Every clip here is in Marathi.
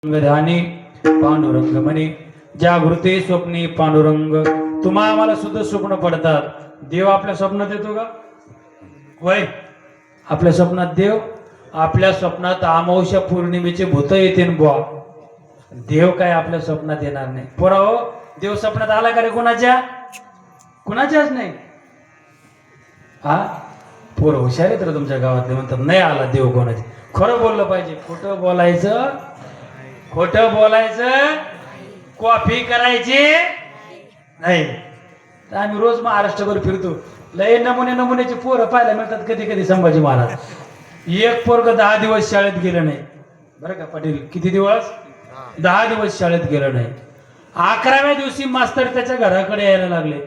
ध्यानी पांडुरंग म्हणे जागृते स्वप्ने पांडुरंग. तुम्हा आम्हाला सुद्धा स्वप्न पडतात. देव आपल्या स्वप्नात येतो का? वय आपल्या स्वप्नात देव, आपल्या स्वप्नात अमावस्या पौर्णिमेचे भूत येते बुवा. देव काय आपल्या स्वप्नात येणार नाही. पोरा हो, देव स्वप्नात आला का रे? कुणाच्याच नाही. हा पोरं हुशार आहेत रे तुमच्या गावातले, म्हणतात नाही आला देव कोणाचे. खरं बोललं पाहिजे. खोटं बोलायचं कॉफी करायची नाही. तर आम्ही रोज महाराष्ट्रभर फिरतो. लय नमुन्याची पोरं पाहायला मिळतात. कधी कधी संभाजी महाराज एक पोरग 10 दिवस शाळेत गेलं नाही बरं का पाटील. किती दिवस? 10 दिवस शाळेत गेलं नाही. 11व्या दिवशी मास्तर त्याच्या घराकडे यायला लागले.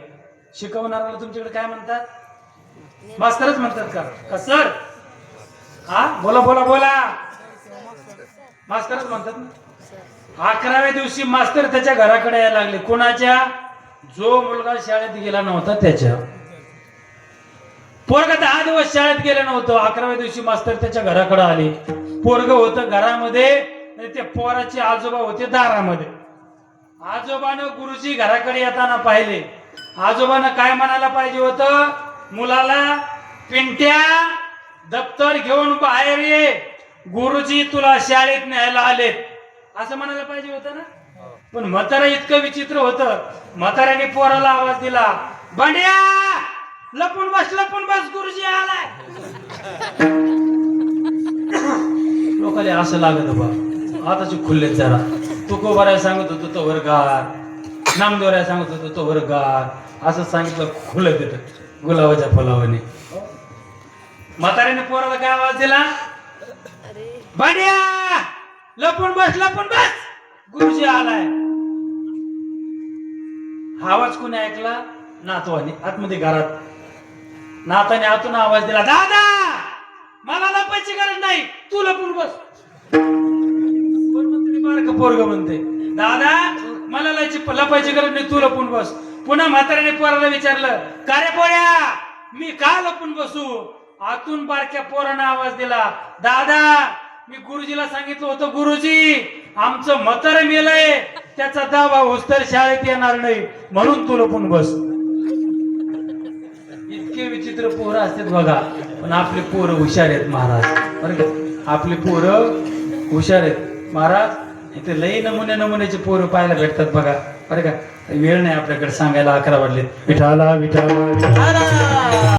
शिकवणाऱ्याला तुमच्याकडे काय म्हणतात? मास्तरच म्हणतात का सर? हा बोला बोला बोला. मास्तरच म्हणतात ना. 11व्या दिवशी मास्तर त्याच्या घराकडे यायला लागले. कोणाच्या? जो मुलगा शाळेत गेला नव्हता त्याच्या. पोरग 10 दिवस शाळेत गेलं नव्हतं. 11व्या दिवशी मास्तर त्याच्या घराकडे आले. पोरग होतं घरामध्ये, ते पोराचे आजोबा होते दारामध्ये. आजोबानं गुरुजी घराकडे येताना पाहिले. आजोबानं काय म्हणायला पाहिजे होतं? मुलाला, पिंट्या दप्तर घेऊन बाहेर ये, गुरुजी तुला शाळेत न्यायला आलेत, असं म्हणायला पाहिजे होतं ना. पण म्हातारा इतकं विचित्र होतं. म्हाताऱ्याने पोराला आवाज दिला, भांड्या लपून बस गुरुजी आलाय. लोकांना असं लागत बा. आताची खुल्लेत जरा. तुकोबाराय सांगत होतो तो वर्गार, नामदेवराय सांगत होतो तो वर्गार, असं सांगितलं खुलत येत गुलाबाच्या फुलावाने. म्हाताऱ्याने पोराला काय आवाज दिला? भांड्या लपून बस गुरुजी आलाय. हा आवाज कोणी ऐकला? नातवाने आतमध्ये घरात. नाताने आतून आवाज दिला, दादा मला लपायची गरज नाही, तू लपून बस. बारक पोरग म्हणते, दादा मला लपायची गरज नाही, तू लपून बस. पुन्हा म्हाताऱ्याने पोराला विचारलं, का रे पोऱ्या मी का लपून बसू? आतून बारक्या पोरानं आवाज दिला, दादा मी गुरुजीला सांगितलं होतं, गुरुजी आमचं म्हातारं मेलंय, त्याचा दावा होस्तर शाळेत येणार नाही, म्हणून तू लपून बस. इतके विचित्र पोरं असतात बघा. पण आपले पोरं हुशार आहेत महाराज. बरं का? आपले पोरं हुशार आहेत महाराज. इथे लई नमुन्याचे पोरं पाहायला भेटतात बघा. बरं का? वेळ नाही आपल्याकडे सांगायला. 11 वाजले. विठाला विठाला.